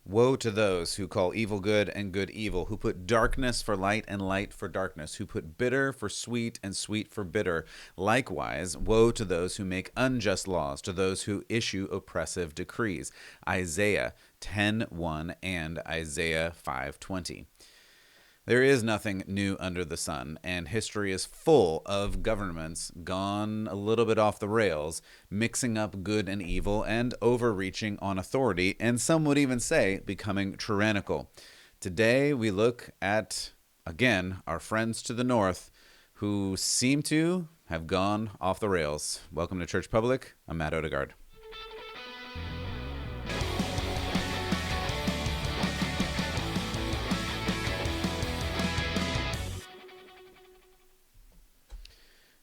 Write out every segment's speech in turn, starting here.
Woe to those who call evil good and good evil, who put darkness for light and light for darkness, who put bitter for sweet and sweet for bitter. Likewise, woe to those who make unjust laws, to those who issue oppressive decrees. Isaiah 10:1 and Isaiah 5:20. There is nothing new under the sun, and history is full of governments gone a little bit off the rails, mixing up good and evil and overreaching on authority, and some would even say becoming tyrannical. Today we look at, again, our friends to the north who seem to have gone off the rails. Welcome to Church Public. I'm Matt Odegaard.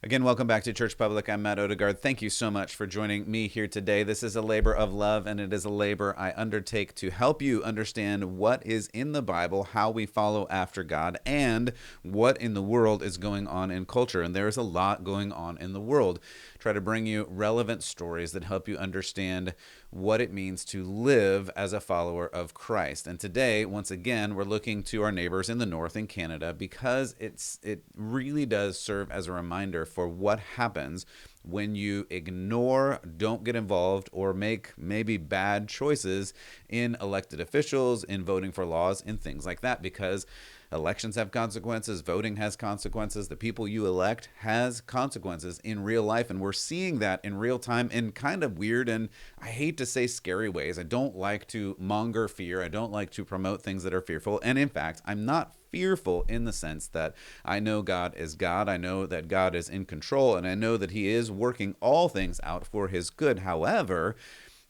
Again, welcome back to Church Public. I'm Matt Odegaard. Thank you so much for joining me here today. This is a labor of love, and it is a labor I undertake to help you understand what is in the Bible, how we follow after God, and what in the world is going on in culture. And there is a lot going on in the world. Try to bring you relevant stories that help you understand what it means to live as a follower of Christ. And today, once again, we're looking to our neighbors in the north in Canada because it really does serve as a reminder for what happens when you ignore, don't get involved, or make maybe bad choices in elected officials, in voting for laws, and things like that. Because elections have consequences, voting has consequences, the people you elect has consequences in real life, and we're seeing that in real time in kind of weird and, I hate to say, scary ways. I don't like to monger fear. I don't like to promote things that are fearful, and in fact, I'm not fearful in the sense that I know God is God. I know that God is in control, and I know that He is working all things out for His good. However,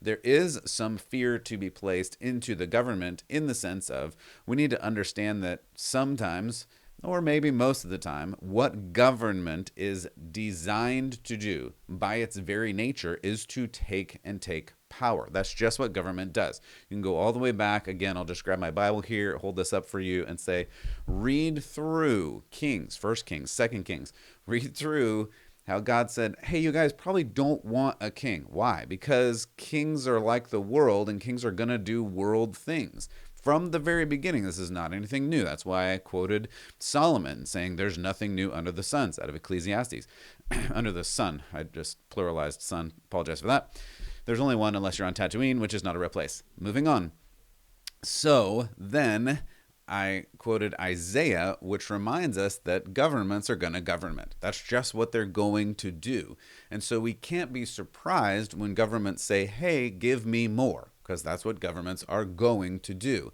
there is some fear to be placed into the government in the sense of we need to understand that sometimes, or maybe most of the time, what government is designed to do by its very nature is to take power. That's just what government does. You can go all the way back. Again, I'll just grab my Bible here, hold this up for you, and say, read through Kings, 1 Kings, 2 Kings. Read through how God said, hey, you guys probably don't want a king. Why? Because kings are like the world, and kings are going to do world things. From the very beginning, this is not anything new. That's why I quoted Solomon saying there's nothing new under the sun, out of Ecclesiastes. Under the sun. I just pluralized sun. Apologize for that. There's only one unless you're on Tatooine, which is not a real place. Moving on. So then I quoted Isaiah, which reminds us that governments are going to government. That's just what they're going to do. And so we can't be surprised when governments say, hey, give me more, because that's what governments are going to do.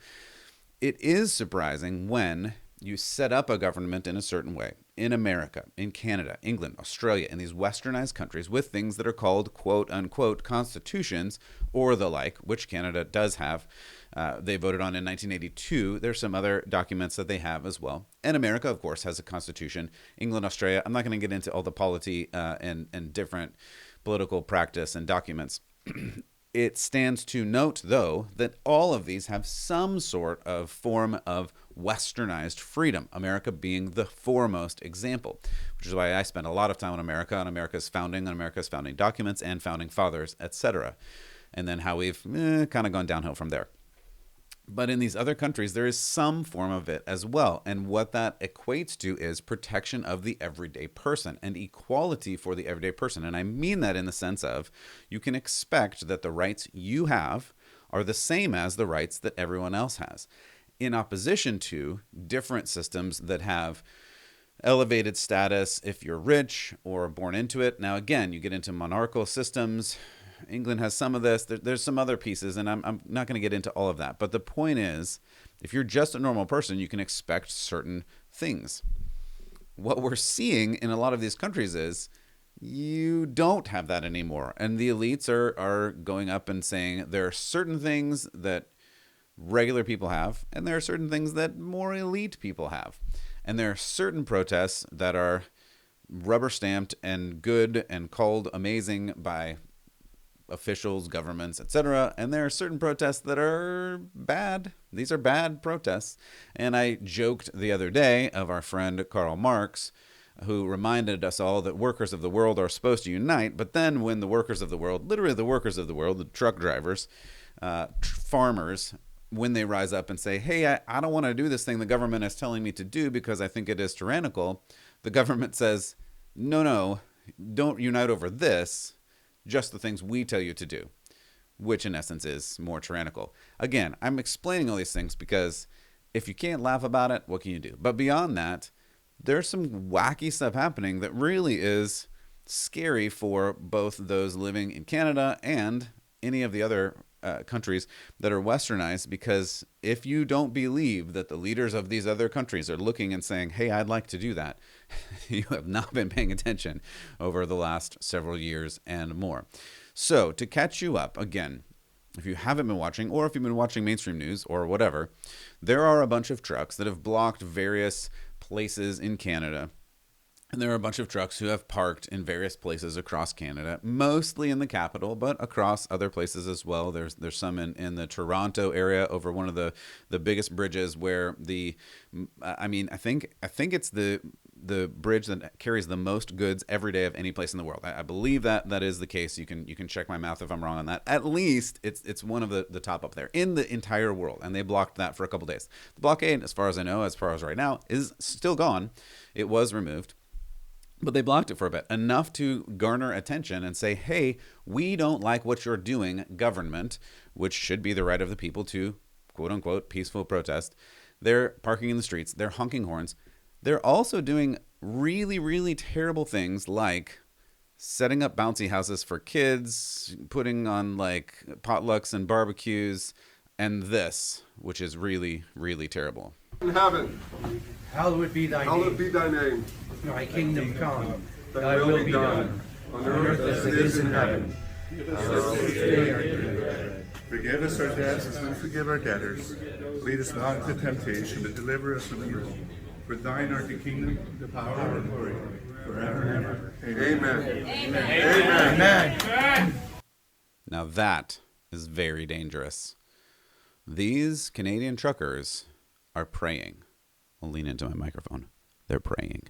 It is surprising when you set up a government in a certain way. In America, in Canada, England, Australia, in these westernized countries with things that are called quote unquote constitutions or the like, which Canada does have. They voted on in 1982. There's some other documents that they have as well. And America, of course, has a constitution. England, Australia, I'm not going to get into all the polity and different political practice and documents. It stands to note, though, that all of these have some sort of form of westernized freedom, America being the foremost example, which is why I spent a lot of time on America's founding, on America's founding documents and founding fathers, etc. And then how we've kind of gone downhill from there. But in these other countries, there is some form of it as well. And what that equates to is protection of the everyday person and equality for the everyday person. And I mean that in the sense of you can expect that the rights you have are the same as the rights that everyone else has, in opposition to different systems that have elevated status if you're rich or born into it. Now, again, you get into monarchical systems. England has some of this. There's some other pieces, and I'm not going to get into all of that. But the point is, if you're just a normal person, you can expect certain things. What we're seeing in a lot of these countries is you don't have that anymore. And the elites are going up and saying there are certain things that regular people have, and there are certain things that more elite people have. And there are certain protests that are rubber stamped and good and called amazing by officials, governments, etc. And there are certain protests that are bad. These are bad protests. And I joked the other day of our friend Karl Marx, who reminded us all that workers of the world are supposed to unite. But then when the workers of the world, literally the workers of the world, the truck drivers, farmers, when they rise up and say, hey, I don't want to do this thing the government is telling me to do because I think it is tyrannical, the government says, no, don't unite over this, just the things we tell you to do, which in essence is more tyrannical. Again, I'm explaining all these things because if you can't laugh about it, what can you do? But beyond that, there's some wacky stuff happening that really is scary for both those living in Canada and any of the other countries that are westernized, because if you don't believe that the leaders of these other countries are looking and saying, hey, I'd like to do that, you have not been paying attention over the last several years and more. So to catch you up, again, if you haven't been watching, or if you've been watching mainstream news or whatever, there are a bunch of trucks that have blocked various places in Canada. And there are a bunch of trucks who have parked in various places across Canada, mostly in the capital, but across other places as well. There's some in the Toronto area over one of the biggest bridges where I think it's the bridge that carries the most goods every day of any place in the world. I believe that is the case. You can check my math if I'm wrong on that. At least it's one of the top up there in the entire world, and they blocked that for a couple days. The blockade, as far as I know, as far as right now, is still gone. It was removed. But they blocked it for a bit, enough to garner attention and say, hey, we don't like what you're doing, government, which should be the right of the people to, quote unquote, peaceful protest. They're parking in the streets. They're honking horns. They're also doing really, really terrible things like setting up bouncy houses for kids, putting on like potlucks and barbecues, and this, which is really, really terrible. In heaven, Hallowed be thy hallowed name. be thy name. Thy kingdom come. Thy will be done, on earth as it is in heaven. Give us this day our daily bread. Forgive us our debts as we forgive our debtors. Lead us not into temptation, but deliver us from evil. For thine art the kingdom, the power, and the glory, forever and ever. Amen. Amen. Amen. Now that is very dangerous. These Canadian truckers are praying. I'll lean into my microphone. They're praying.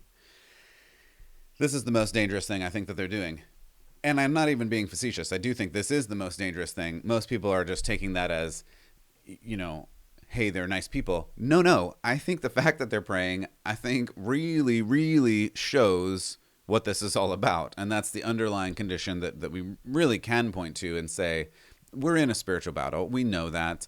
This is the most dangerous thing I think that they're doing. And I'm not even being facetious. I do think this is the most dangerous thing. Most people are just taking that as, hey, they're nice people. No. I think the fact that they're praying, I think really, really shows what this is all about. And that's the underlying condition that we really can point to and say, we're in a spiritual battle. We know that.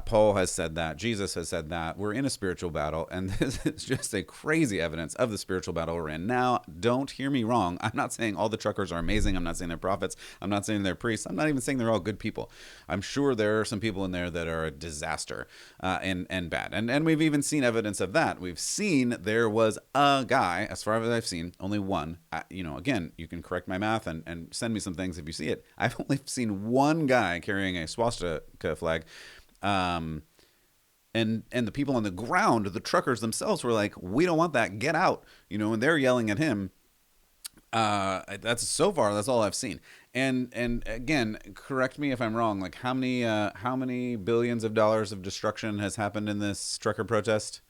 Paul has said that. Jesus has said that. We're in a spiritual battle. And this is just a crazy evidence of the spiritual battle we're in. Now, don't hear me wrong. I'm not saying all the truckers are amazing. I'm not saying they're prophets. I'm not saying they're priests. I'm not even saying they're all good people. I'm sure there are some people in there that are a disaster and bad. And we've even seen evidence of that. We've seen there was a guy, as far as I've seen, only one. Again, you can correct my math and send me some things if you see it. I've only seen one guy carrying a swastika flag. And the people on the ground, the truckers themselves, were like, we don't want that, get out, and they're yelling at him. That's all I've seen. And again, correct me if I'm wrong, like how many billions of dollars of destruction has happened in this trucker protest?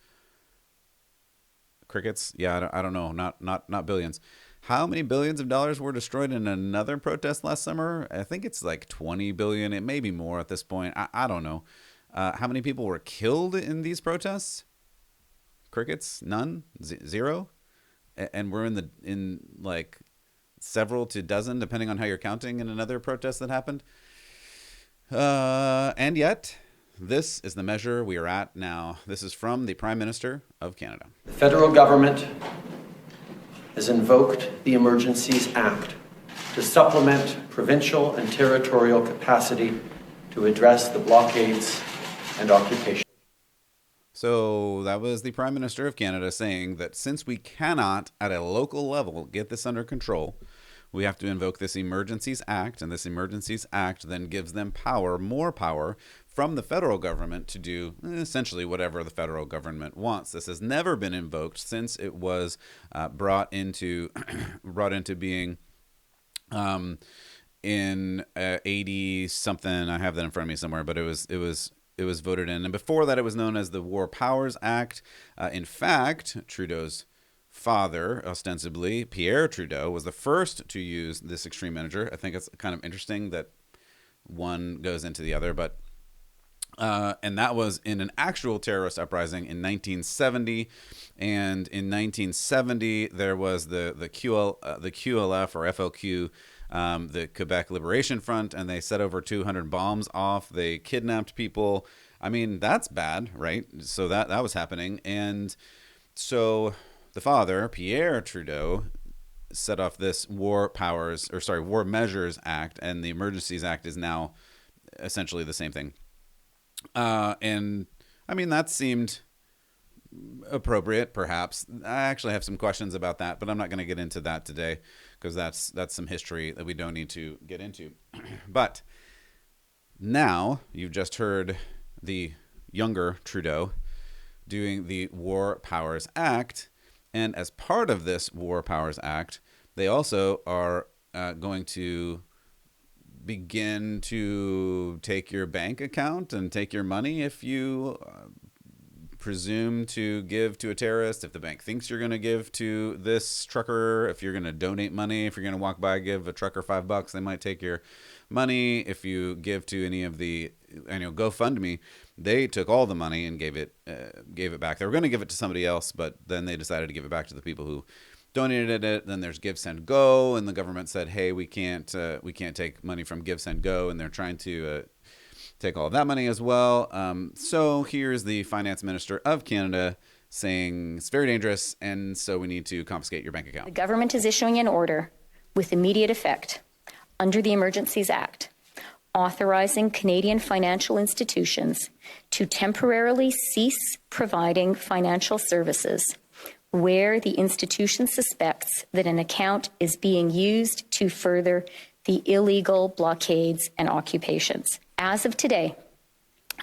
Crickets? Yeah, I don't know, not billions. How many billions of dollars were destroyed in another protest last summer? I think it's like 20 billion. It may be more at this point. I don't know. How many people were killed in these protests? Crickets? None? Zero? And we're in like several to dozen, depending on how you're counting, in another protest that happened. And yet, this is the measure we are at now. This is from the Prime Minister of Canada. The federal government has invoked the Emergencies Act to supplement provincial and territorial capacity to address the blockades and occupation. So that was the Prime Minister of Canada saying that since we cannot, at a local level, get this under control, we have to invoke this Emergencies Act, and this Emergencies Act then gives them more power from the federal government to do essentially whatever the federal government wants. This has never been invoked since it was brought into being in 80 something. I have that in front of me somewhere, but it was voted in, and before that, it was known as the War Powers Act. In fact, Trudeau's father, ostensibly Pierre Trudeau, was the first to use this extreme measure. I think it's kind of interesting that one goes into the other, but And that was in an actual terrorist uprising in 1970. And in 1970, there was the QLF or FLQ, the Quebec Liberation Front, and they set over 200 bombs off. They kidnapped people. I mean, that's bad, right? So that was happening. And so the father, Pierre Trudeau, set off this War Measures Act, and the Emergencies Act is now essentially the same thing. And I mean, that seemed appropriate, perhaps. I actually have some questions about that, but I'm not going to get into that today because that's some history that we don't need to get into. But now you've just heard the younger Trudeau doing the War Powers Act. And as part of this War Powers Act, they also are going to begin to take your bank account and take your money if you presume to give to a terrorist, if the bank thinks you're going to give to this trucker, if you're going to donate money, if you're going to walk by, give a trucker $5, they might take your money. If you give to any of the GoFundMe, they took all the money and gave it back. They were going to give it to somebody else, but then they decided to give it back to the people who donated it. Then there's Give, Send, Go, and the government said, hey, we can't take money from Give, Send, Go, and they're trying to take all of that money as well. So here's the finance minister of Canada saying it's very dangerous, and so we need to confiscate your bank account. The government is issuing an order with immediate effect under the Emergencies Act, authorizing Canadian financial institutions to temporarily cease providing financial services where the institution suspects that an account is being used to further the illegal blockades and occupations. As of today,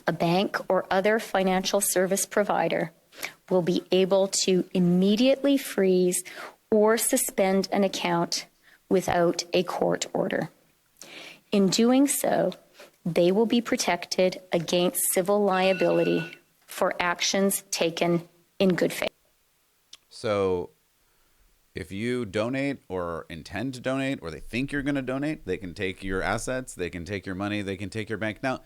a bank or other financial service provider will be able to immediately freeze or suspend an account without a court order. In doing so, they will be protected against civil liability for actions taken in good faith. So if you donate or intend to donate, or they think you're going to donate, they can take your assets, they can take your money, they can take your bank. Now,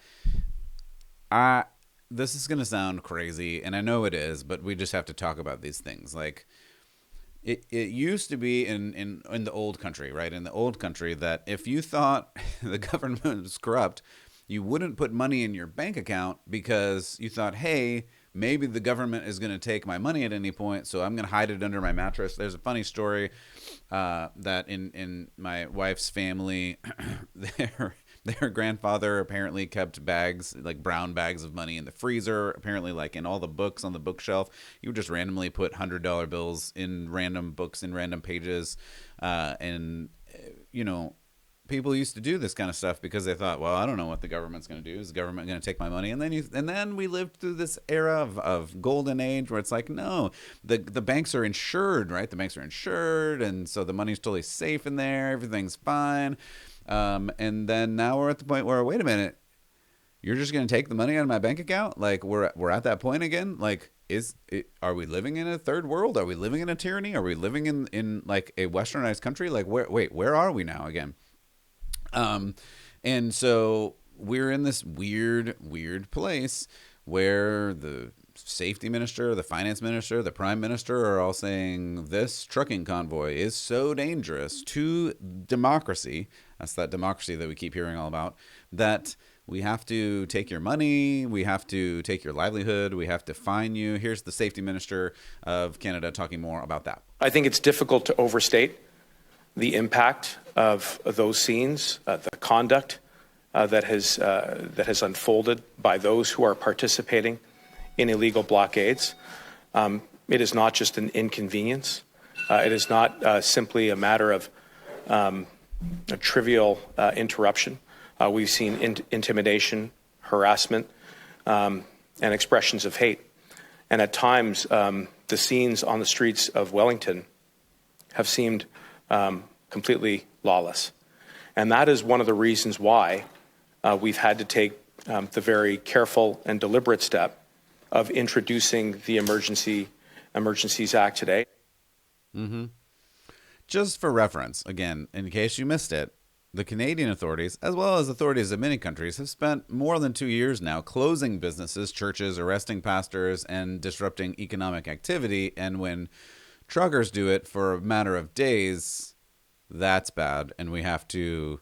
this is going to sound crazy, and I know it is, but we just have to talk about these things. Like, it used to be in the old country, right? In the old country, that if you thought the government was corrupt, you wouldn't put money in your bank account because you thought, hey, maybe the government is going to take my money at any point, so I'm going to hide it under my mattress. There's a funny story that in my wife's family, their grandfather apparently kept bags, like brown bags of money in the freezer. Apparently, like in all the books on the bookshelf, you would just randomly put $100 bills in random books in random pages. And, people used to do this kind of stuff because they thought, well, I don't know what the government's going to do. Is the government going to take my money? And then we lived through this era of golden age where it's like, no, the banks are insured, right? The banks are insured, and so the money's totally safe in there. Everything's fine. And then now we're at the point where, wait a minute, you're just going to take the money out of my bank account? Like, we're at that point again? Like, are we living in a third world? Are we living in a tyranny? Are we living in like a westernized country? Like, where are we now again? And so we're in this weird place where the safety minister, the finance minister, the prime minister are all saying this trucking convoy is so dangerous to democracy. That's that democracy that we keep hearing all about, that we have to take your money, we have to take your livelihood, we have to fine you. Here's the safety minister of Canada talking more about that. I think it's difficult to overstate the impact of those scenes, the conduct that has unfolded by those who are participating in illegal blockades. It is not just an inconvenience. It is not simply a matter of a trivial interruption. We've seen intimidation, harassment, and expressions of hate. And at times, the scenes on the streets of Wellington have seemed completely lawless. And that is one of the reasons why we've had to take the very careful and deliberate step of introducing the Emergencies Act today. Mm-hmm. Just for reference, again, in case you missed it, the Canadian authorities, as well as authorities of many countries, have spent more than 2 years now closing businesses, churches, arresting pastors, and disrupting economic activity. And when truckers do it for a matter of days, that's bad. And we have to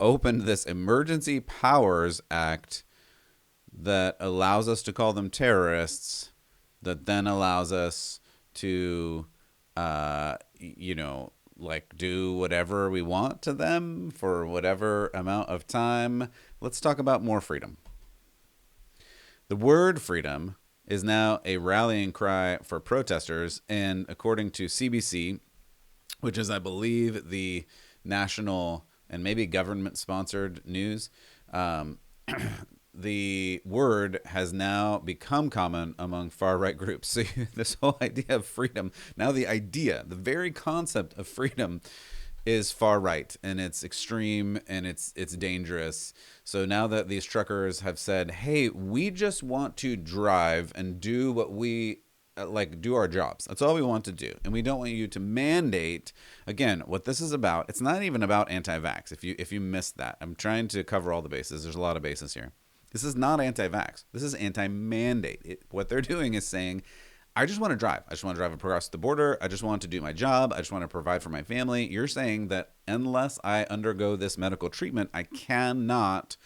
open this Emergency Powers Act that allows us to call them terrorists, that then allows us to, do whatever we want to them for whatever amount of time. Let's talk about more freedom. The word freedom is now a rallying cry for protesters, and according to CBC, which is, I believe, the national and maybe government-sponsored news, the word has now become common among far-right groups. So this whole idea of freedom, now the very concept of freedom is far-right, and it's extreme, and it's dangerous. So now that these truckers have said, hey, we just want to drive and do what we do our jobs. That's all we want to do. And we don't want you to mandate. Again, what this is about, it's not even about anti-vax. If you missed that, I'm trying to cover all the bases. There's a lot of bases here. This is not anti-vax. This is anti-mandate. What they're doing is saying, I just want to drive. I just want to drive across the border. I just want to do my job. I just want to provide for my family. You're saying that unless I undergo this medical treatment, I cannot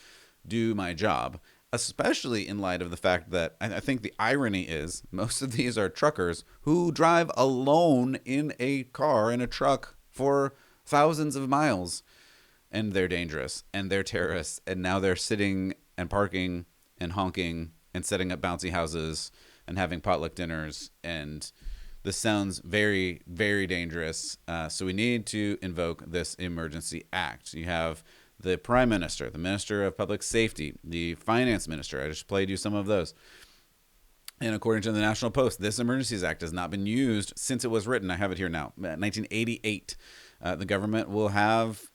do my job, especially in light of the fact that I think the irony is most of these are truckers who drive alone in a car, in a truck, for thousands of miles. And they're dangerous, and they're terrorists, and now they're sitting and parking and honking and setting up bouncy houses and having potluck dinners. And this sounds very, very dangerous. So we need to invoke this Emergency Act. You have the Prime Minister, the Minister of Public Safety, the Finance Minister. I just played you some of those. And according to the National Post, this Emergencies Act has not been used since it was written. I have it here now, 1988. The government will have...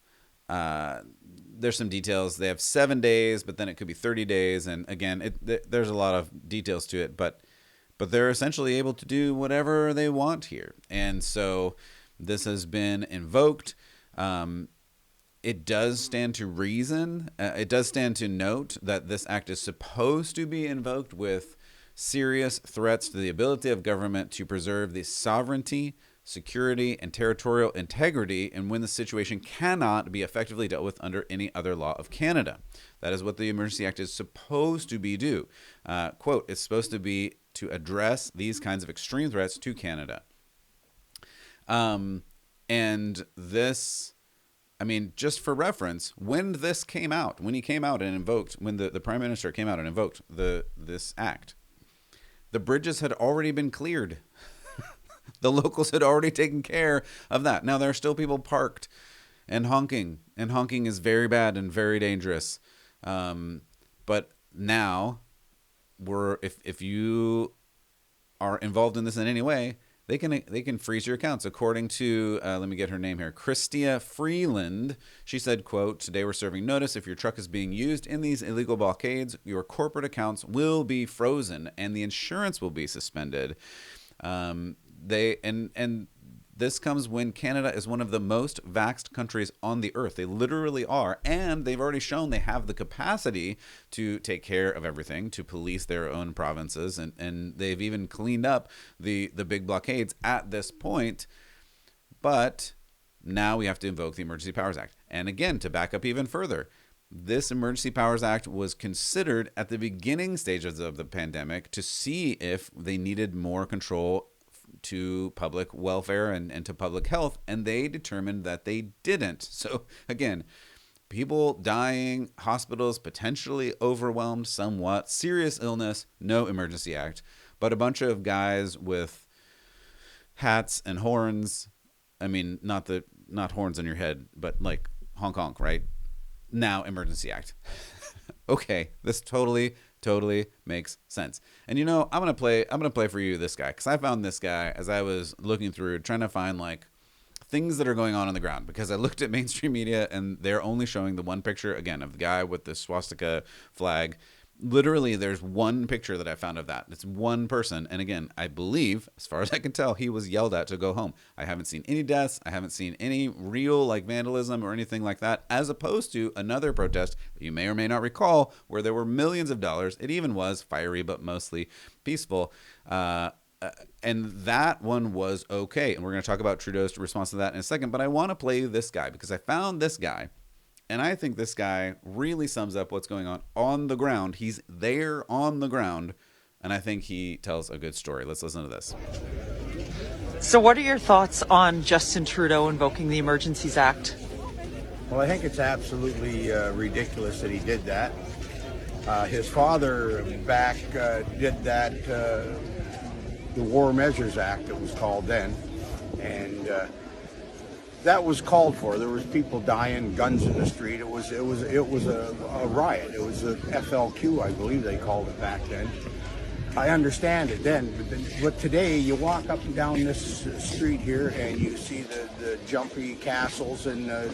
there's some details. They have 7 days, but then it could be 30 days. And again, there's a lot of details to it, but they're essentially able to do whatever they want here. And so this has been invoked. It does stand to reason. It does stand to note that this act is supposed to be invoked with serious threats to the ability of government to preserve the sovereignty, security, and territorial integrity, and when the situation cannot be effectively dealt with under any other law of Canada. That is what the Emergency Act is supposed to be do. Quote, it's supposed to be to address these kinds of extreme threats to Canada. And this, just for reference, when this came out, when he came out and invoked, when the Prime Minister came out and invoked this act, the bridges had already been cleared. The locals had already taken care of that. Now, there are still people parked and honking is very bad and very dangerous. But now, if you are involved in this in any way, they can freeze your accounts. According to, let me get her name here, Christia Freeland, she said, quote, today we're serving notice. If your truck is being used in these illegal blockades, your corporate accounts will be frozen and the insurance will be suspended. This comes when Canada is one of the most vaxxed countries on the earth. They literally are, and they've already shown they have the capacity to take care of everything, to police their own provinces, and they've even cleaned up the big blockades at this point. But now we have to invoke the Emergency Powers Act. And again, to back up even further, this Emergency Powers Act was considered at the beginning stages of the pandemic to see if they needed more control to public welfare and to public health, and they determined that they didn't. So again, people dying, hospitals potentially overwhelmed somewhat, serious illness, no Emergency Act, but a bunch of guys with hats and horns, not horns on your head, but like honk honk, right? Now Emergency Act. Okay, this totally makes sense. And I'm gonna play for you this guy, because I found this guy as I was looking through trying to find like things that are going on the ground, because I looked at mainstream media and they're only showing the one picture again of the guy with the swastika flag, Literally, there's one picture that I found of that. It's one person. And again, I believe, as far as I can tell, he was yelled at to go home. I haven't seen any deaths. I haven't seen any real like vandalism or anything like that, as opposed to another protest that you may or may not recall where there were millions of dollars. It even was fiery, but mostly peaceful. And that one was okay. And we're going to talk about Trudeau's response to that in a second. But I want to play this guy because I found this guy. And I think this guy really sums up what's going on the ground. He's there on the ground, and I think he tells a good story. Let's listen to this. So what are your thoughts on Justin Trudeau invoking the Emergencies Act? Well, I think it's absolutely ridiculous that he did that. His father back did that, the War Measures Act, it was called then, and that was called for. There was people dying, guns in the street. It was a riot. It was a FLQ, I believe they called it back then. I understand it then, but today you walk up and down this street here and you see the jumpy castles and the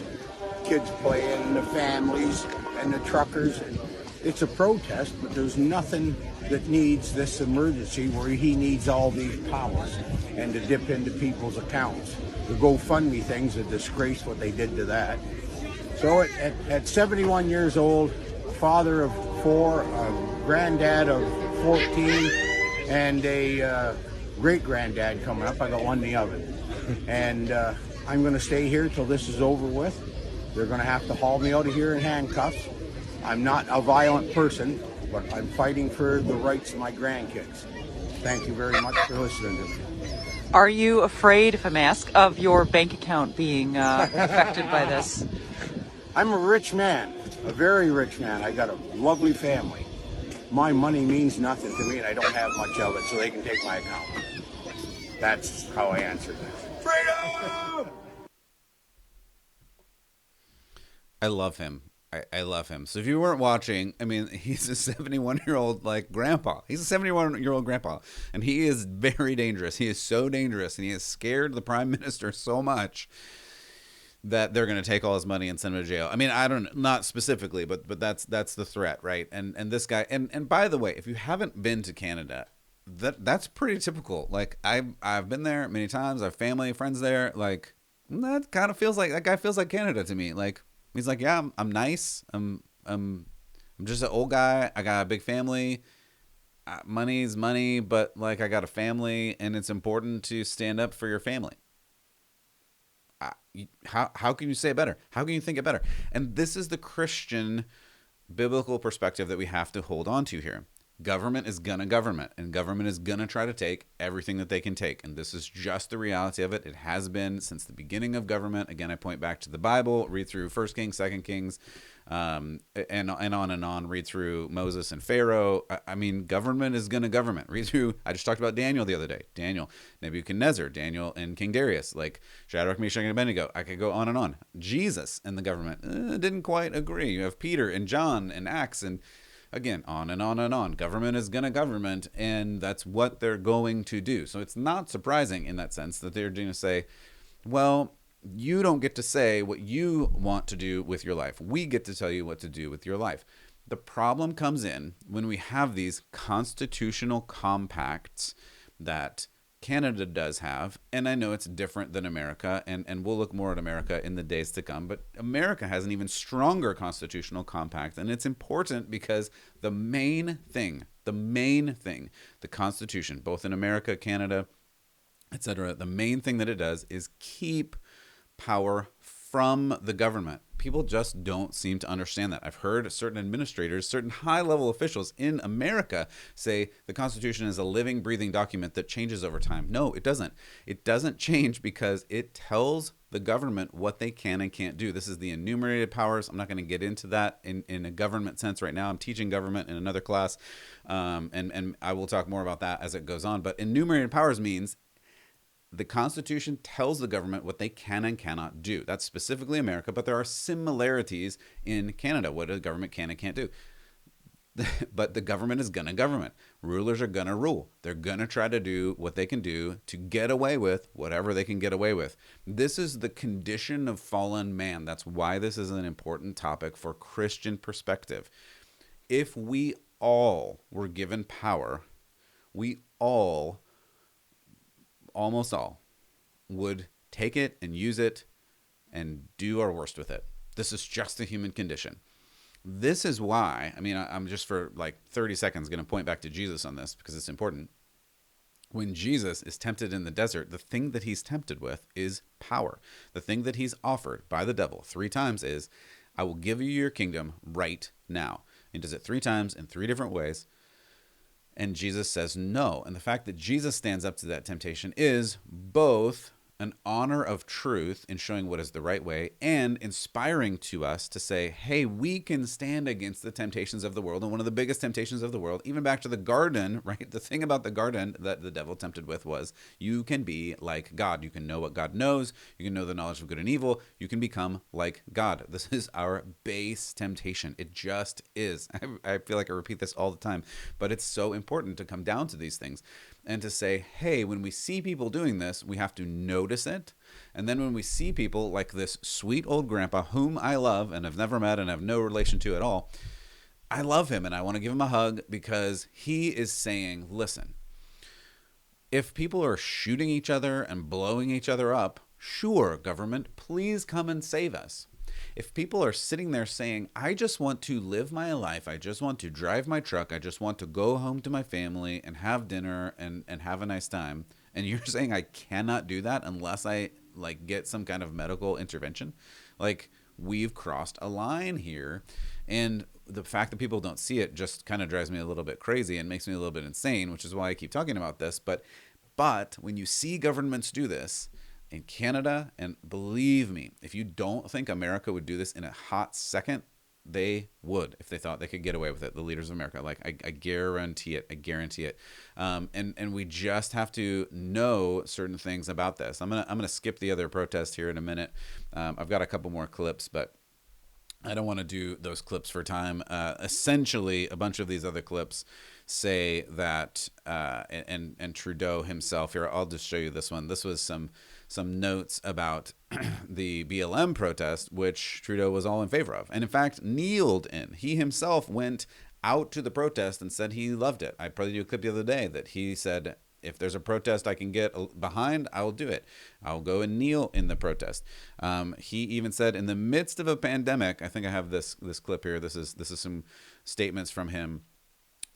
kids playing and the families and the truckers. It's a protest, but there's nothing that needs this emergency where he needs all these powers and to dip into people's accounts. The GoFundMe thing's a disgrace what they did to that. So at 71 years old, father of 4, a granddad of 14, and a great-granddad coming up. I got one in the oven. And I'm going to stay here till this is over with. They're going to have to haul me out of here in handcuffs. I'm not a violent person, but I'm fighting for the rights of my grandkids. Thank you very much for listening to me. Are you afraid, if I may ask, of your bank account being affected by this? I'm a rich man, a very rich man. I got a lovely family. My money means nothing to me, and I don't have much of it, so they can take my account. That's how I answer that. Freedom! I love him. I love him. So if you weren't watching, I mean, he's a 71-year-old like grandpa. He's a 71-year-old grandpa, and he is very dangerous. He is so dangerous, and he has scared the prime minister so much that they're going to take all his money and send him to jail. I mean, I don't, not specifically, but that's the threat, right? And this guy, and by the way, if you haven't been to Canada, that's pretty typical. Like I've been there many times. I have family, friends there. Like that kind of feels like, that guy feels like Canada to me. Like he's like, yeah, I'm nice. I'm just an old guy. I got a big family. Money's money, but like I got a family, and it's important to stand up for your family. How can you say it better? How can you think it better? And this is the Christian biblical perspective that we have to hold on to here. Government is gonna government, and government is gonna try to take everything that they can take. And this is just the reality of it. It has been since the beginning of government. Again, I point back to the Bible, read through 1 Kings, 2 Kings, and on, read through Moses and Pharaoh. I mean, government is gonna government. Read through, I just talked about Daniel the other day. Daniel, Nebuchadnezzar, Daniel and King Darius, like Shadrach, Meshach, and Abednego. I could go on and on. Jesus and the government didn't quite agree. You have Peter and John and Acts, and again, on and on and on. Government is going to government, and that's what they're going to do. So it's not surprising in that sense that they're going to say, well, you don't get to say what you want to do with your life. We get to tell you what to do with your life. The problem comes in when we have these constitutional compacts that Canada does have, and I know it's different than America, and we'll look more at America in the days to come, but America has an even stronger constitutional compact, and it's important because the main thing, the Constitution, both in America, Canada, etc., the main thing that it does is keep power from the government. People just don't seem to understand that. I've heard certain administrators, certain high-level officials in America say the Constitution is a living, breathing document that changes over time. No, it doesn't. It doesn't change because it tells the government what they can and can't do. This is the enumerated powers. I'm not going to get into that in a government sense right now. I'm teaching government in another class, and I will talk more about that as it goes on. But enumerated powers means the Constitution tells the government what they can and cannot do. That's specifically America, but there are similarities in Canada, what a government can and can't do. But the government is going to government. Rulers are going to rule. They're going to try to do what they can do to get away with whatever they can get away with. This is the condition of fallen man. That's why this is an important topic for Christian perspective. If we all were given power, we all, almost all, would take it and use it and do our worst with it. This is just the human condition. This is why, I mean, I'm just for like 30 seconds going to point back to Jesus on this because it's important. When Jesus is tempted in the desert, the thing that he's tempted with is power. The thing that he's offered by the devil 3 times is, I will give you your kingdom right now. He does it 3 times in 3 different ways. And Jesus says no. And the fact that Jesus stands up to that temptation is both an honor of truth in showing what is the right way and inspiring to us to say, hey, we can stand against the temptations of the world. And one of the biggest temptations of the world, even back to the garden, right? The thing about the garden that the devil tempted with was you can be like God. You can know what God knows. You can know the knowledge of good and evil. You can become like God. This is our base temptation. It just is. I feel like I repeat this all the time, but it's so important to come down to these things and to say, hey, when we see people doing this, we have to notice it. And then when we see people like this sweet old grandpa, whom I love and have never met and have no relation to at all, I love him and I want to give him a hug because he is saying, listen, if people are shooting each other and blowing each other up, sure, government, please come and save us. If people are sitting there saying, I just want to live my life, I just want to drive my truck, I just want to go home to my family and have dinner and have a nice time, and you're saying I cannot do that unless I like get some kind of medical intervention, like we've crossed a line here. And the fact that people don't see it just kind of drives me a little bit crazy and makes me a little bit insane, which is why I keep talking about this. But when you see governments do this, in Canada, and believe me, if you don't think America would do this in a hot second, they would if they thought they could get away with it. The leaders of America, like I guarantee it. I guarantee it. And we just have to know certain things about this. I'm gonna skip the other protest here in a minute. I've got a couple more clips, but I don't want to do those clips for time. Essentially, a bunch of these other clips say that, and Trudeau himself here. I'll just show you this one. This was some notes about the BLM protest, which Trudeau was all in favor of, and in fact kneeled in. He himself went out to the protest and said he loved it. I probably do a clip the other day that he said, if there's a protest I can get behind, I will do it. I'll go and kneel in the protest. He even said, in the midst of a pandemic, I think I have this clip here. This is some statements from him.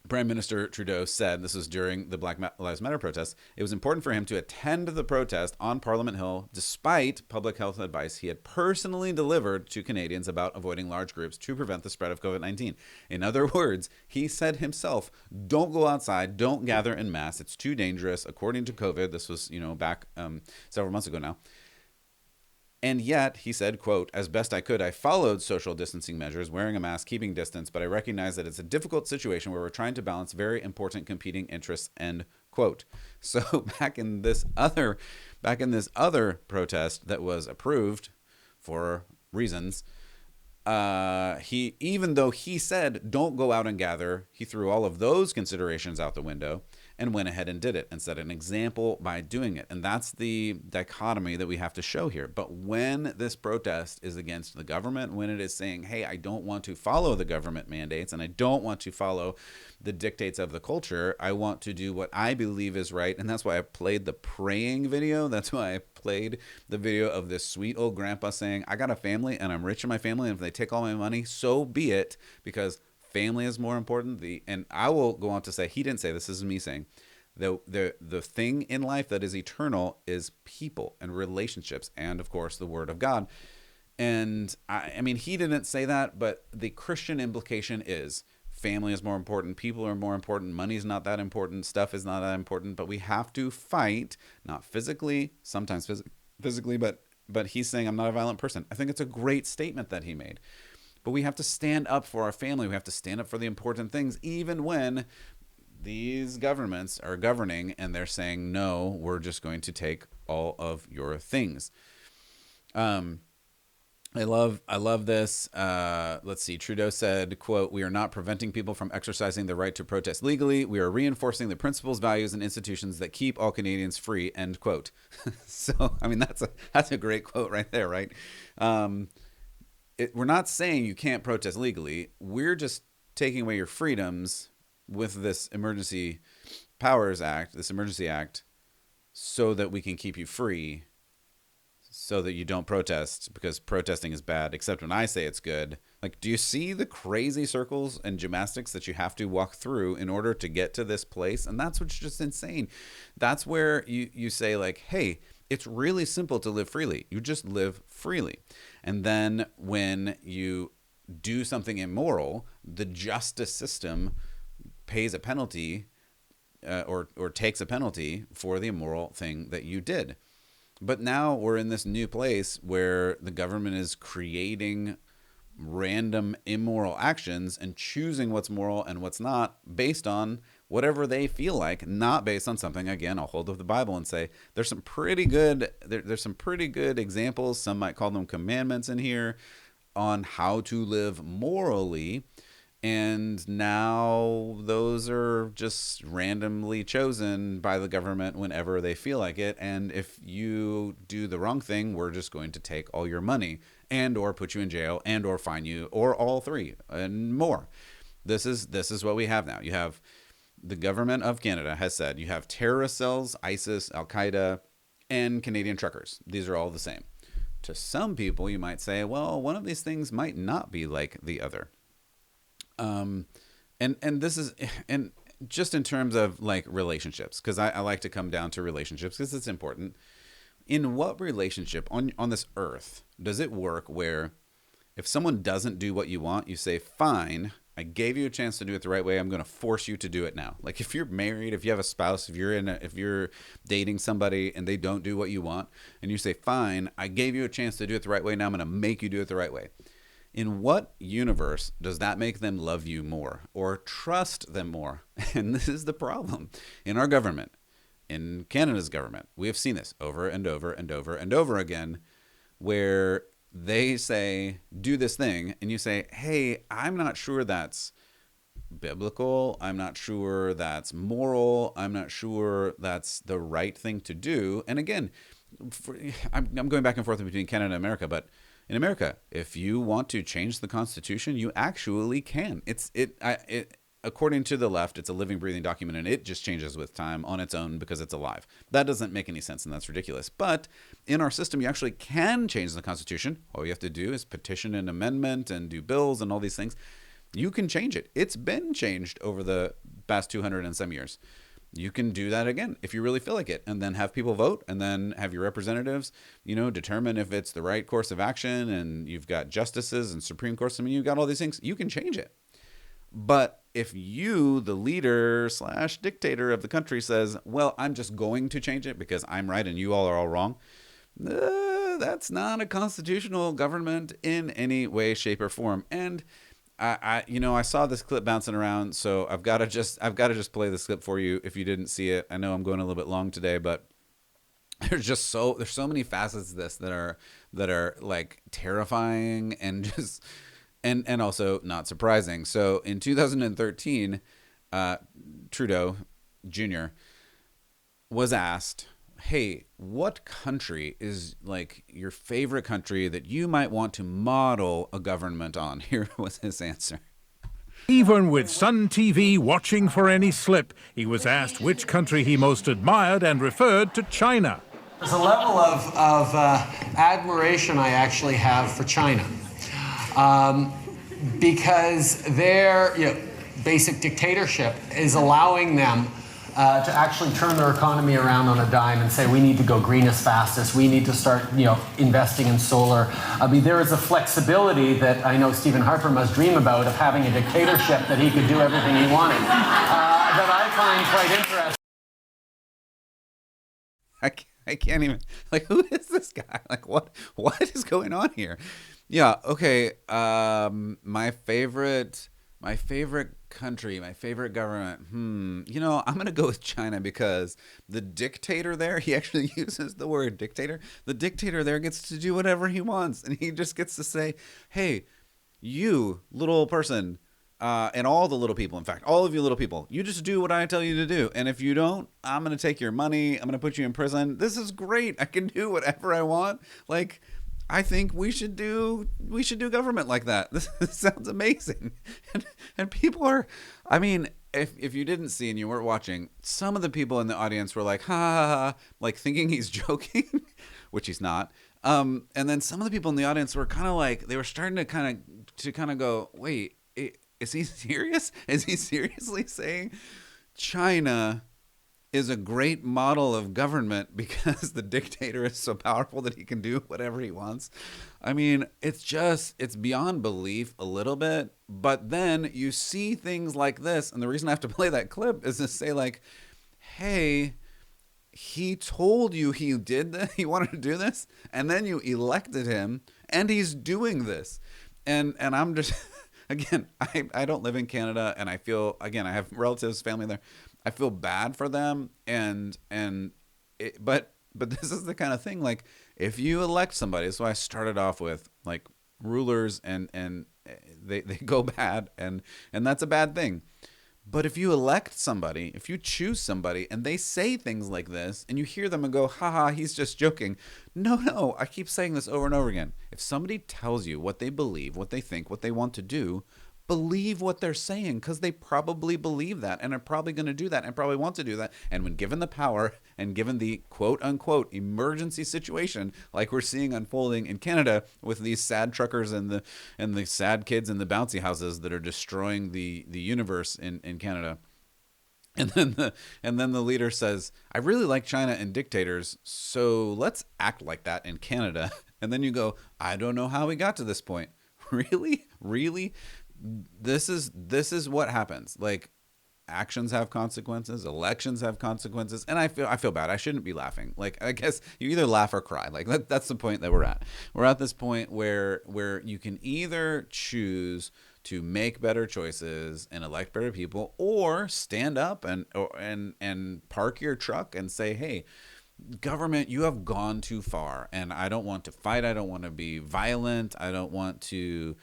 Prime Minister Trudeau said, this was during the Black Lives Matter protests, it was important for him to attend the protest on Parliament Hill despite public health advice he had personally delivered to Canadians about avoiding large groups to prevent the spread of COVID-19. In other words, he said himself, don't go outside, don't gather en masse, it's too dangerous, according to COVID. This was, back several months ago now. And yet, he said, quote, as best I could, I followed social distancing measures, wearing a mask, keeping distance, but I recognize that it's a difficult situation where we're trying to balance very important competing interests, end quote. So back in this other protest that was approved for reasons, even though he said, don't go out and gather, he threw all of those considerations out the window and went ahead and did it and set an example by doing it. And that's the dichotomy that we have to show here. But when this protest is against the government, when it is saying, hey, I don't want to follow the government mandates and I don't want to follow the dictates of the culture, I want to do what I believe is right. And that's why I played the praying video. That's why I played the video of this sweet old grandpa saying, I got a family and I'm rich in my family, and if they take all my money, so be it, because family is more important. And I will go on to say, he didn't say this is me saying, the thing in life that is eternal is people and relationships, and of course the Word of God. And I mean, he didn't say that, but the Christian implication is family is more important, people are more important, money is not that important, stuff is not that important, but we have to fight, not physically, sometimes physically, but he's saying I'm not a violent person. I think it's a great statement that he made. But we have to stand up for our family. We have to stand up for the important things, even when these governments are governing and they're saying, no, we're just going to take all of your things. I love this. Let's see. Trudeau said, quote, we are not preventing people from exercising their right to protest legally. We are reinforcing the principles, values, and institutions that keep all Canadians free, end quote. So, I mean, that's a great quote right there, right? We're not saying you can't protest legally. We're just taking away your freedoms with this Emergency Powers Act, this Emergency Act, so that we can keep you free, so that you don't protest, because protesting is bad, except when I say it's good. Like, do you see the crazy circles and gymnastics that you have to walk through in order to get to this place? And that's what's just insane. That's where you say, like, hey, it's really simple to live freely. You just live freely. And then when you do something immoral, the justice system pays a penalty, or takes a penalty for the immoral thing that you did. But now we're in this new place where the government is creating random immoral actions and choosing what's moral and what's not based on whatever they feel like, not based on something. Again, I'll hold up the Bible and say there's some pretty good there's some pretty good examples, some might call them commandments in here, on how to live morally. And now those are just randomly chosen by the government whenever they feel like it. And if you do the wrong thing, we're just going to take all your money and or put you in jail and or fine you, or all three and more. This is what we have now. You have the government of Canada has said you have terrorist cells, ISIS, Al-Qaeda, and Canadian truckers. These are all the same. To some people, you might say, well, one of these things might not be like the other. And this is, and just in terms of like relationships, because I like to come down to relationships because it's important. In what relationship on this earth does it work where if someone doesn't do what you want, you say, fine, I gave you a chance to do it the right way, I'm going to force you to do it now. Like if you're married, if you have a spouse, if you're dating somebody and they don't do what you want, and you say, fine, I gave you a chance to do it the right way, now I'm going to make you do it the right way. In what universe does that make them love you more or trust them more? And this is the problem. In our government, in Canada's government, we have seen this over and over and over and over again, where they say, do this thing, and you say, hey, I'm not sure that's biblical. I'm not sure that's moral. I'm not sure that's the right thing to do. And again, I'm going back and forth between Canada and America, but in America, if you want to change the Constitution, you actually can. According to the left, it's a living, breathing document, and it just changes with time on its own because it's alive. That doesn't make any sense, and that's ridiculous. But in our system, you actually can change the Constitution. All you have to do is petition an amendment and do bills and all these things. You can change it. It's been changed over the past 200 and some years. You can do that again if you really feel like it, and then have people vote, and then have your representatives, determine if it's the right course of action, and you've got justices and Supreme Court. I mean, you've got all these things. You can change it. But if you, the leader / dictator of the country, says, well, I'm just going to change it because I'm right and you all are all wrong, that's not a constitutional government in any way, shape, or form. And I saw this clip bouncing around, so I've got to just play this clip for you if you didn't see it. I know I'm going a little bit long today, but there's so many facets of this that are like terrifying and just and also not surprising. So in 2013, Trudeau Jr. was asked, hey, what country is like your favorite country that you might want to model a government on? Here was his answer. Even with Sun TV watching for any slip, he was asked which country he most admired and referred to China. There's a level of admiration I actually have for China. Because their basic dictatorship is allowing them to actually turn their economy around on a dime and say, we need to go green as fast as we need to start, investing in solar. I mean, there is a flexibility that I know Stephen Harper must dream about, of having a dictatorship that he could do everything he wanted, that I find quite interesting. I can't even, like, who is this guy? Like, what is going on here? Yeah, okay. My favorite country, my favorite government. I'm going to go with China because the dictator there, he actually uses the word dictator. The dictator there gets to do whatever he wants, and he just gets to say, hey, you little person, and all the little people, in fact, all of you little people, you just do what I tell you to do. And if you don't, I'm going to take your money. I'm going to put you in prison. This is great. I can do whatever I want. Like, I think we should do government like that. This sounds amazing. And people are, I mean, if you didn't see and you weren't watching, some of the people in the audience were like, ha ha ha, like thinking he's joking, which he's not. And then some of the people in the audience were kind of like, they were starting to kind of go, wait, is he serious? Is he seriously saying China is a great model of government because the dictator is so powerful that he can do whatever he wants? I mean, it's beyond belief a little bit. But then you see things like this, and the reason I have to play that clip is to say, like, hey, he told you he did this, he wanted to do this, and then you elected him, and he's doing this. And I'm just, again, I don't live in Canada, and I feel, again, I have relatives, family there. I feel bad for them, but this is the kind of thing, like, if you elect somebody, so I started off with, like, rulers and they go bad, and that's a bad thing. But if you elect somebody, if you choose somebody, and they say things like this, and you hear them and go, haha, he's just joking. No, I keep saying this over and over again. If somebody tells you what they believe, what they think, what they want to do, believe what they're saying, because they probably believe that and are probably going to do that and probably want to do that. And when given the power and given the quote unquote emergency situation like we're seeing unfolding in Canada with these sad truckers and the sad kids in the bouncy houses that are destroying the universe in Canada. And then the leader says, I really like China and dictators, so let's act like that in Canada. And then you go, I don't know how we got to this point. Really? This is what happens. Like, actions have consequences, elections have consequences, and I feel bad. I shouldn't be laughing. Like, I guess you either laugh or cry. Like, that's the point that we're at. We're at this point where you can either choose to make better choices and elect better people, or stand up and park your truck and say, hey, government, you have gone too far, and I don't want to fight. I don't want to be violent. I don't want to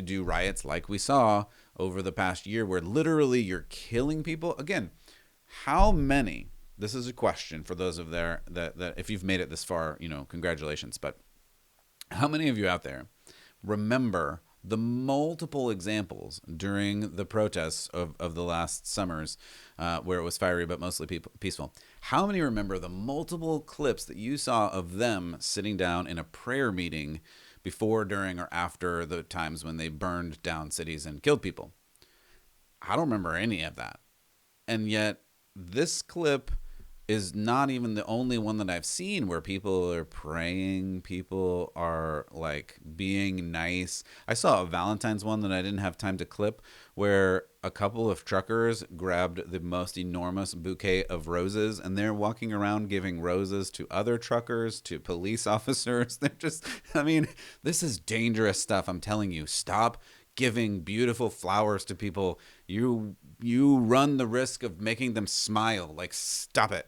do riots like we saw over the past year, where literally you're killing people. Again, how many? This is a question for those of there that if you've made it this far, congratulations. But how many of you out there remember the multiple examples during the protests of the last summers, where it was fiery but mostly peaceful? How many remember the multiple clips that you saw of them sitting down in a prayer meeting before, during, or after the times when they burned down cities and killed people? I don't remember any of that. And yet this clip is not even the only one that I've seen where people are praying, people are like being nice. I saw a Valentine's one that I didn't have time to clip, where a couple of truckers grabbed the most enormous bouquet of roses, and they're walking around giving roses to other truckers, to police officers. They're just, this is dangerous stuff. I'm telling you, stop giving beautiful flowers to people. You run the risk of making them smile. Like, stop it.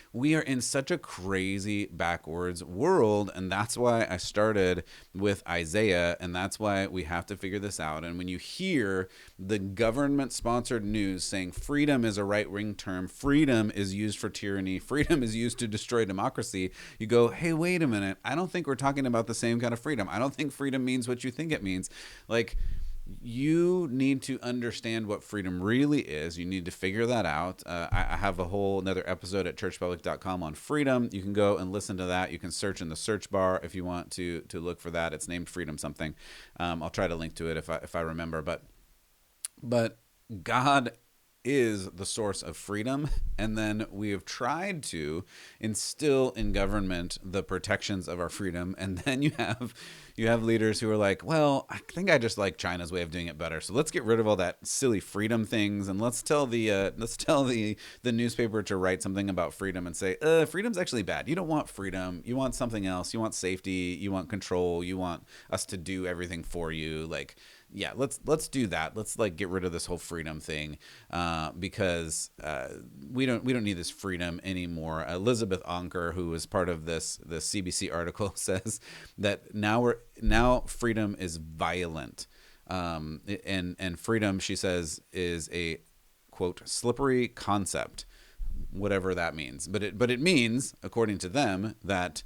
We are in such a crazy backwards world, and that's why I started with Isaiah, and that's why we have to figure this out. And when you hear the government-sponsored news saying freedom is a right-wing term, freedom is used for tyranny, freedom is used to destroy democracy, you go, hey, wait a minute, I don't think we're talking about the same kind of freedom. I don't think freedom means what you think it means. Like, you need to understand what freedom really is. You need to figure that out. I have a whole another episode at churchpublic.com on freedom. You can go and listen to that. You can search in the search bar if you want to look for that. It's named Freedom something. I'll try to link to it if I remember. But God is the source of freedom, and then we have tried to instill in government the protections of our freedom, and then you have leaders who are like, well, I think I just like China's way of doing it better, so let's get rid of all that silly freedom things, and let's tell the newspaper to write something about freedom and say, freedom's actually bad. You don't want freedom. You want something else. You want safety. You want control. You want us to do everything for you. Like, yeah, let's do that. Let's get rid of this whole freedom thing, because we don't need this freedom anymore. Elizabeth Onker, who was part of the CBC article, says that now freedom is violent, and freedom, she says, is a quote slippery concept, whatever that means. But it means, according to them, that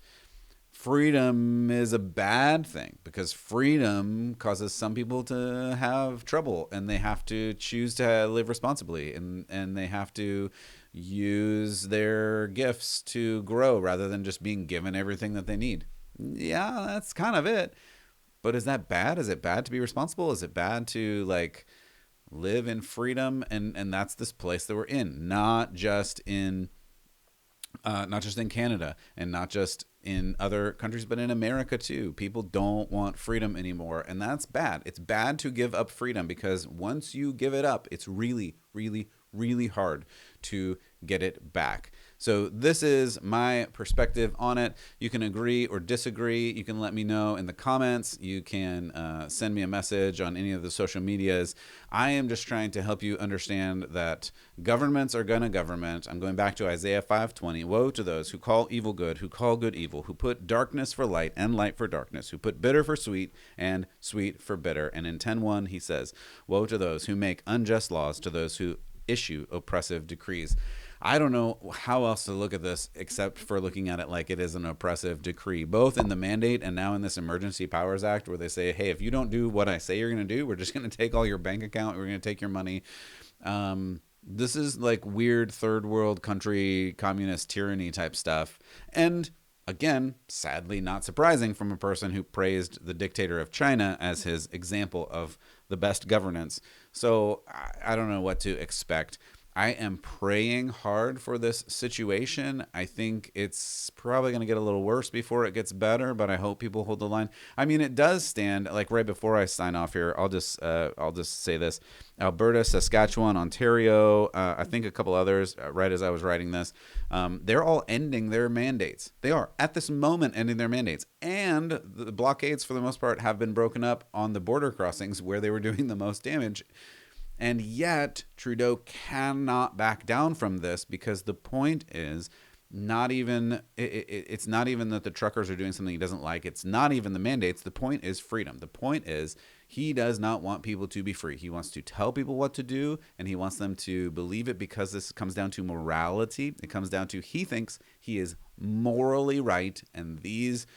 freedom is a bad thing, because freedom causes some people to have trouble, and they have to choose to live responsibly, and they have to use their gifts to grow rather than just being given everything that they need. Yeah, that's kind of it. But is that bad? Is it bad to be responsible? Is it bad to like live in freedom? And that's this place that we're in, not just in Canada, and not just in other countries, but in America too. People don't want freedom anymore, and that's bad. It's bad to give up freedom, because once you give it up, it's really, really, really hard to get it back. So this is my perspective on it. You can agree or disagree. You can let me know in the comments. You can send me a message on any of the social medias. I am just trying to help you understand that governments are going to government. I'm going back to Isaiah 5:20. Woe to those who call evil good, who call good evil, who put darkness for light and light for darkness, who put bitter for sweet and sweet for bitter. And in 10:1 he says, woe to those who make unjust laws, to those who issue oppressive decrees. I don't know how else to look at this except for looking at it like it is an oppressive decree, both in the mandate and now in this Emergency Powers Act, where they say, hey, if you don't do what I say you're going to do, we're just going to take all your bank account. We're going to take your money. This is like weird third world country communist tyranny type stuff. And again, sadly not surprising from a person who praised the dictator of China as his example of the best governance. So I don't know what to expect. I am praying hard for this situation. I think it's probably going to get a little worse before it gets better, but I hope people hold the line. I mean, it does stand, like right before I sign off here, I'll just say this. Alberta, Saskatchewan, Ontario, I think a couple others, right as I was writing this, they're all ending their mandates. They are, at this moment, ending their mandates. And the blockades, for the most part, have been broken up on the border crossings where they were doing the most damage. And yet, Trudeau cannot back down from this, because the point is not even, it's not even that the truckers are doing something he doesn't like. It's not even the mandates. The point is freedom. The point is he does not want people to be free. He wants to tell people what to do, and he wants them to believe it, because this comes down to morality. It comes down to he thinks he is morally right, and these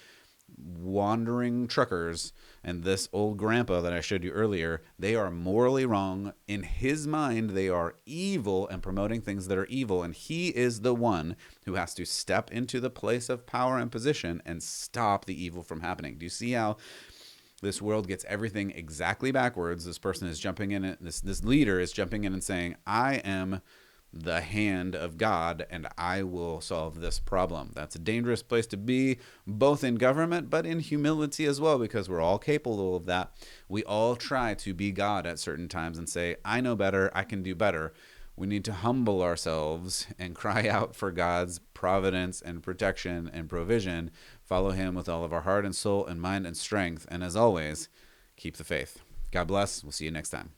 wandering truckers and this old grandpa that I showed you earlier, they are morally wrong. In his mind, they are evil and promoting things that are evil, and he is the one who has to step into the place of power and position and stop the evil from happening. Do you see how this world gets everything exactly backwards? This person is jumping in, this leader is jumping in and saying, I am the hand of God, and I will solve this problem. That's a dangerous place to be, both in government, but in humility as well, because we're all capable of that. We all try to be God at certain times and say, I know better, I can do better. We need to humble ourselves and cry out for God's providence and protection and provision. Follow him with all of our heart and soul and mind and strength. And as always, keep the faith. God bless. We'll see you next time.